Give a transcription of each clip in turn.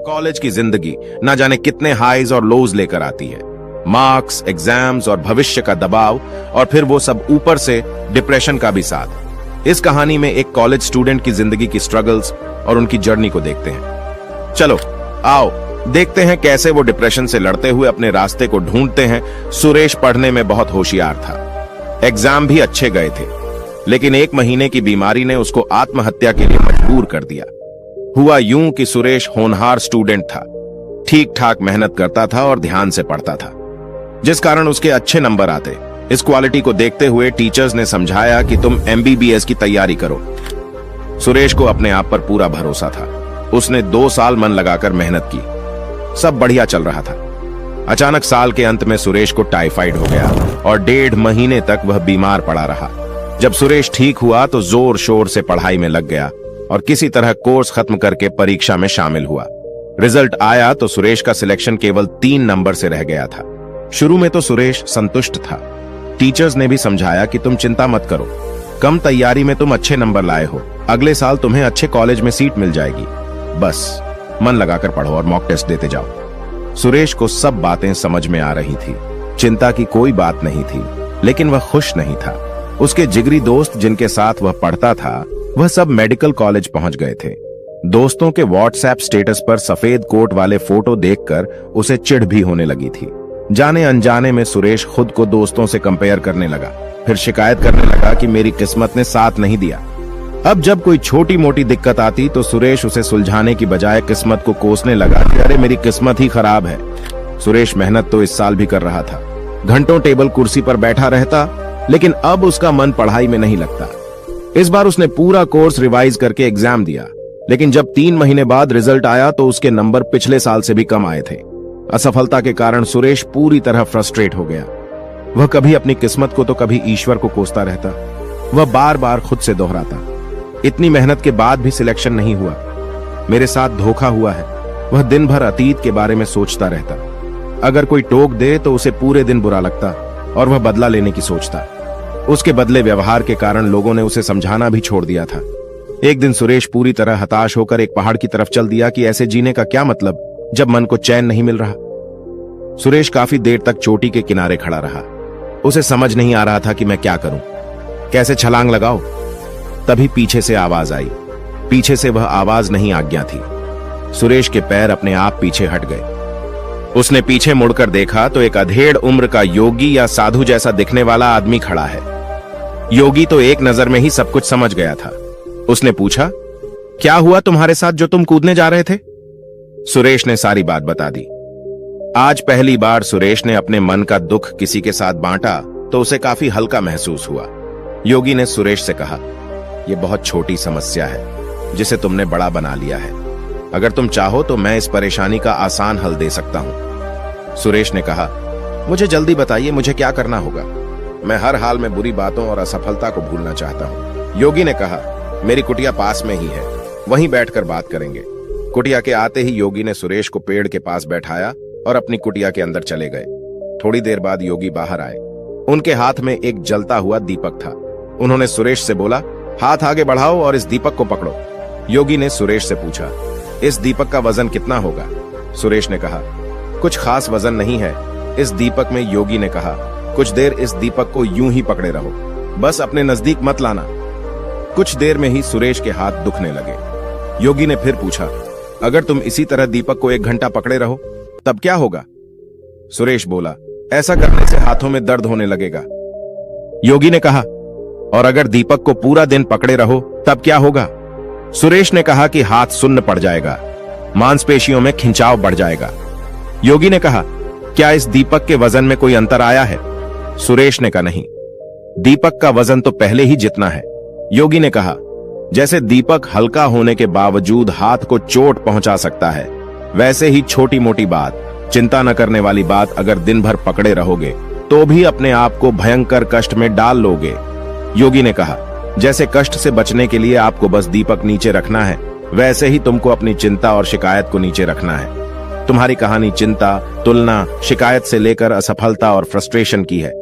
College की जिंदगी ना जाने कितने हाईज और लोज लेकर आती है। मार्क्स, एग्जाम्स और भविष्य का दबाव, और फिर वो सब ऊपर से डिप्रेशन का भी साथ। इस कहानी में एक कॉलेज स्टूडेंट की जिंदगी की स्ट्रगल्स और उनकी जर्नी को देखते हैं। चलो आओ देखते हैं कैसे वो डिप्रेशन से लड़ते हुए अपने रास्ते को ढूंढते हैं। सुरेश पढ़ने में बहुत होशियार था, एग्जाम भी अच्छे गए थे, लेकिन 1 महीने की बीमारी ने उसको आत्महत्या के लिए मजबूर कर दिया। हुआ यूं कि सुरेश होनहार स्टूडेंट था, ठीक ठाक मेहनत करता था और ध्यान से पढ़ता था, जिस कारण उसके अच्छे नंबर आते। इस क्वालिटी को देखते हुए टीचर्स ने समझाया कि तुम MBBS की तैयारी करो। सुरेश को अपने आप पर पूरा भरोसा था। उसने 2 साल मन लगाकर मेहनत की, सब बढ़िया चल रहा था। अचानक साल के अंत में सुरेश को टाइफाइड हो गया और 1.5 महीने तक वह बीमार पड़ा रहा। जब सुरेश ठीक हुआ तो जोर शोर से पढ़ाई में लग गया और किसी तरह कोर्स खत्म करके परीक्षा में शामिल हुआ। रिजल्ट आया तो सुरेश का सिलेक्शन केवल 3 नंबर से रह गया था। शुरू में तो सुरेश संतुष्ट था। टीचर्स ने भी समझाया कि तुम चिंता मत करो, कम तैयारी में तुम अच्छे नंबर लाए हो, अगले साल तुम्हें अच्छे कॉलेज में सीट मिल जाएगी, बस मन लगाकर पढ़ो और मॉक टेस्ट देते जाओ। सुरेश को सब बातें समझ में आ रही थी, चिंता की कोई बात नहीं थी, लेकिन वह खुश नहीं था। उसके जिगरी दोस्त जिनके साथ वह पढ़ता था, वह सब मेडिकल कॉलेज पहुंच गए थे। दोस्तों के व्हाट्सएप स्टेटस पर सफेद कोट वाले फोटो देखकर उसे चिढ़ भी होने लगी थी। जाने अनजाने में सुरेश खुद को दोस्तों से कंपेयर करने लगा, फिर शिकायत करने लगा कि मेरी किस्मत ने साथ नहीं दिया। अब जब कोई छोटी मोटी दिक्कत आती तो सुरेश उसे सुलझाने की बजाय किस्मत को कोसने लगा कि अरे मेरी किस्मत ही खराब है। सुरेश मेहनत तो इस साल भी कर रहा था, घंटों टेबल कुर्सी पर बैठा रहता, लेकिन अब उसका मन पढ़ाई में नहीं लगता। इस बार उसने पूरा कोर्स रिवाइज करके एग्जाम दिया, लेकिन जब 3 महीने बाद रिजल्ट आया तो उसके नंबर पिछले साल से भी कम आए थे। असफलता के कारण सुरेश पूरी तरह फ्रस्ट्रेट हो गया। वह कभी अपनी किस्मत को तो कभी ईश्वर को कोसता रहता। वह बार बार खुद से दोहराता, इतनी मेहनत के बाद भी सिलेक्शन नहीं हुआ, मेरे साथ धोखा हुआ है। वह दिन भर अतीत के बारे में सोचता रहता। अगर कोई टोक दे तो उसे पूरे दिन बुरा लगता और वह बदला लेने की सोचता। उसके बदले व्यवहार के कारण लोगों ने उसे समझाना भी छोड़ दिया था। एक दिन सुरेश पूरी तरह हताश होकर एक पहाड़ की तरफ चल दिया कि ऐसे जीने का क्या मतलब जब मन को चैन नहीं मिल रहा। सुरेश काफी देर तक चोटी के किनारे खड़ा रहा। उसे समझ नहीं आ रहा था कि मैं क्या करूं, कैसे छलांग लगाऊं। तभी पीछे से आवाज आई। पीछे से वह आवाज नहीं, आज्ञा थी। सुरेश के पैर अपने आप पीछे हट गए। उसने पीछे मुड़कर देखा तो एक अधेड़ उम्र का योगी या साधु जैसा दिखने वाला आदमी खड़ा है। योगी तो एक नजर में ही सब कुछ समझ गया था। उसने पूछा, क्या हुआ तुम्हारे साथ जो तुम कूदने जा रहे थे? सुरेश ने सारी बात बता दी। आज पहली बार सुरेश ने अपने मन का दुख किसी के साथ बांटा तो उसे काफी हल्का महसूस हुआ। योगी ने सुरेश से कहा, यह बहुत छोटी समस्या है जिसे तुमने बड़ा बना लिया है। अगर तुम चाहो तो मैं इस परेशानी का आसान हल दे सकता हूं। सुरेश ने कहा, मुझे जल्दी बताइए, मुझे क्या करना होगा? मैं हर हाल में बुरी बातों और असफलता को भूलना चाहता हूं। योगी ने कहा, मेरी कुटिया पास में ही है, वहीं बैठकर बात करेंगे। कुटिया के आते ही योगी ने सुरेश को पेड़ के पास बैठाया और अपनी कुटिया के अंदर चले गए। थोड़ी देर बाद योगी बाहर आए। उनके हाथ में एक जलता हुआ दीपक था। उन्होंने सुरेश से बोला, हाथ आगे बढ़ाओ और इस दीपक को पकड़ो। योगी ने सुरेश से पूछा, इस दीपक का वजन कितना होगा? सुरेश ने कहा, कुछ खास वजन नहीं है इस दीपक में। योगी ने कहा, कुछ देर इस दीपक को यूं ही पकड़े रहो, बस अपने नजदीक मत लाना। कुछ देर में ही सुरेश के हाथ दुखने लगे। योगी ने फिर पूछा, अगर तुम इसी तरह दीपक को 1 घंटा पकड़े रहो तब क्या होगा? सुरेश बोला, ऐसा करने से हाथों में दर्द होने लगेगा। योगी ने कहा, और अगर दीपक को पूरा दिन पकड़े रहो तब क्या होगा? सुरेश ने कहा कि हाथ सुन्न पड़ जाएगा, मांसपेशियों में खिंचाव बढ़ जाएगा। योगी ने कहा, क्या इस दीपक के वजन में कोई अंतर आया है? सुरेश ने कहा, नहीं, दीपक का वजन तो पहले ही जितना है। योगी ने कहा, जैसे दीपक हल्का होने के बावजूद हाथ को चोट पहुंचा सकता है, वैसे ही छोटी मोटी बात, चिंता न करने वाली बात अगर दिन भर पकड़े रहोगे तो भी अपने आप को भयंकर कष्ट में डाल लोगे। योगी ने कहा, जैसे कष्ट से बचने के लिए आपको बस दीपक नीचे रखना है, वैसे ही तुमको अपनी चिंता और शिकायत को नीचे रखना है। तुम्हारी कहानी चिंता, तुलना, शिकायत से लेकर असफलता और फ्रस्ट्रेशन की है।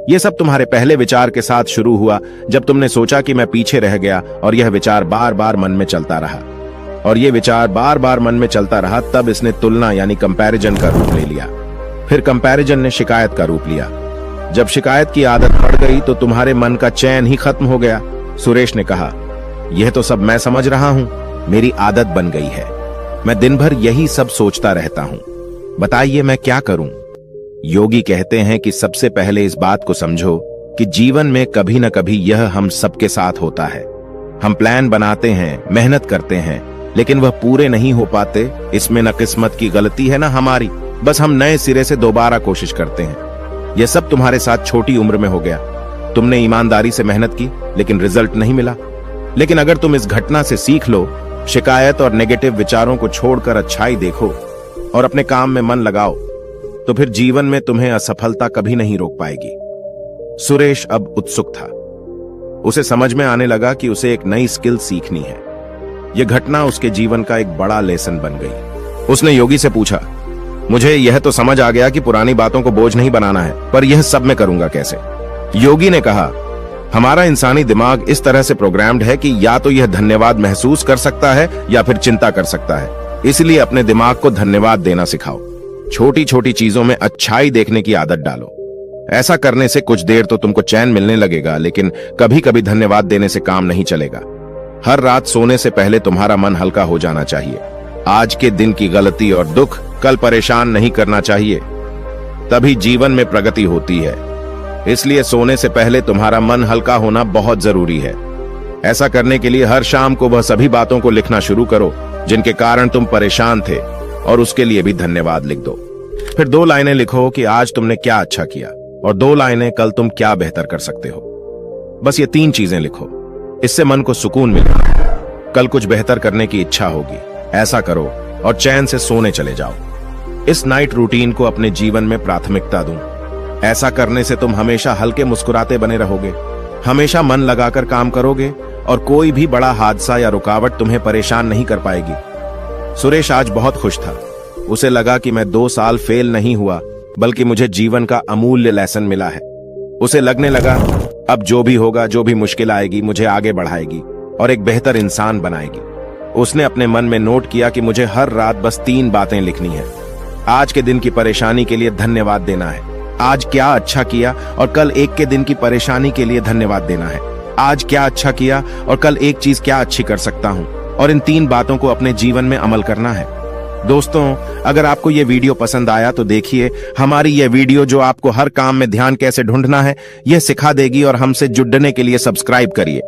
यह सब तुम्हारे पहले विचार के साथ शुरू हुआ जब तुमने सोचा कि मैं पीछे रह गया, और यह विचार बार बार मन में चलता रहा। और ये विचार बार बार मन में चलता रहा। तब इसने तुलना यानी कंपैरिजन का रूप ले लिया। फिर कंपैरिजन ने शिकायत का रूप लिया। जब शिकायत की आदत पड़ गई तो तुम्हारे मन का चैन ही खत्म हो गया। सुरेश ने कहा, यह तो सब मैं समझ रहा हूं, मेरी आदत बन गई है। मैं दिन भर यही सब सोचता रहता हूं। बताइए मैं क्या करूं? योगी कहते हैं कि सबसे पहले इस बात को समझो कि जीवन में कभी न कभी यह हम सबके साथ होता है। हम प्लान बनाते हैं, मेहनत करते हैं, लेकिन वह पूरे नहीं हो पाते। इसमें न किस्मत की गलती है न हमारी, बस हम नए सिरे से दोबारा कोशिश करते हैं। यह सब तुम्हारे साथ छोटी उम्र में हो गया। तुमने ईमानदारी से मेहनत की लेकिन रिजल्ट नहीं मिला। लेकिन अगर तुम इस घटना से सीख लो, शिकायत और नेगेटिव विचारों को छोड़कर अच्छाई देखो और अपने काम में मन लगाओ, तो फिर जीवन में तुम्हें असफलता कभी नहीं रोक पाएगी। सुरेश अब उत्सुक था। उसे समझ में आने लगा कि उसे एक नई स्किल सीखनी है। यह घटना उसके जीवन का एक बड़ा लेसन बन गई। उसने योगी से पूछा, मुझे यह तो समझ आ गया कि पुरानी बातों को बोझ नहीं बनाना है, पर यह सब मैं करूंगा कैसे? योगी ने कहा, हमारा इंसानी दिमाग इस तरह से प्रोग्राम्ड है कि या तो यह धन्यवाद महसूस कर सकता है या फिर चिंता कर सकता है। इसलिए अपने दिमाग को धन्यवाद देना सिखाओ। छोटी छोटी चीजों में अच्छाई देखने की आदत डालो। ऐसा करने से कुछ देर तो तुमको चैन मिलने लगेगा, लेकिन कभी कभी धन्यवाद देने से काम नहीं चलेगा। हर रात सोने से पहले तुम्हारा मन हल्का हो जाना चाहिए। आज के दिन की गलती और दुख कल परेशान नहीं करना चाहिए, तभी जीवन में प्रगति होती है। इसलिए सोने से पहले तुम्हारा मन हल्का होना बहुत जरूरी है। ऐसा करने के लिए हर शाम को वह सभी बातों को लिखना शुरू करो जिनके कारण तुम परेशान थे, और उसके लिए भी धन्यवाद लिख दो। फिर 2 लाइनें लिखो कि आज तुमने क्या अच्छा किया, और 2 लाइनें कल तुम क्या बेहतर कर सकते हो। बस ये 3 चीजें लिखो। इससे मन को सुकून मिलेगा। कल कुछ बेहतर करने की इच्छा होगी। ऐसा करो और चैन से सोने चले जाओ। इस नाइट रूटीन को अपने जीवन में प्राथमिकता दूं। ऐसा करने से तुम हमेशा हल्के मुस्कुराते बने रहोगे, हमेशा मन लगाकर काम करोगे और कोई भी बड़ा हादसा या रुकावट तुम्हें परेशान नहीं कर पाएगी। सुरेश आज बहुत खुश था। उसे लगा कि मैं 2 साल फेल नहीं हुआ, बल्कि मुझे जीवन का अमूल्य लेसन मिला है। उसे लगने लगा अब जो भी होगा, जो भी मुश्किल आएगी, मुझे आगे बढ़ाएगी और एक बेहतर इंसान बनाएगी। उसने अपने मन में नोट किया कि मुझे हर रात बस 3 बातें लिखनी है। आज के दिन की परेशानी के लिए धन्यवाद देना है, आज क्या अच्छा किया और कल एक के दिन की परेशानी के लिए धन्यवाद देना है, आज क्या अच्छा किया और कल एक चीज क्या अच्छी कर सकता हूं, और इन 3 बातों को अपने जीवन में अमल करना है। दोस्तों, अगर आपको यह वीडियो पसंद आया तो देखिए हमारी यह वीडियो जो आपको हर काम में ध्यान कैसे ढूंढना है यह सिखा देगी, और हमसे जुड़ने के लिए सब्सक्राइब करिए।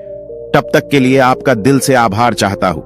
तब तक के लिए आपका दिल से आभार चाहता हूं।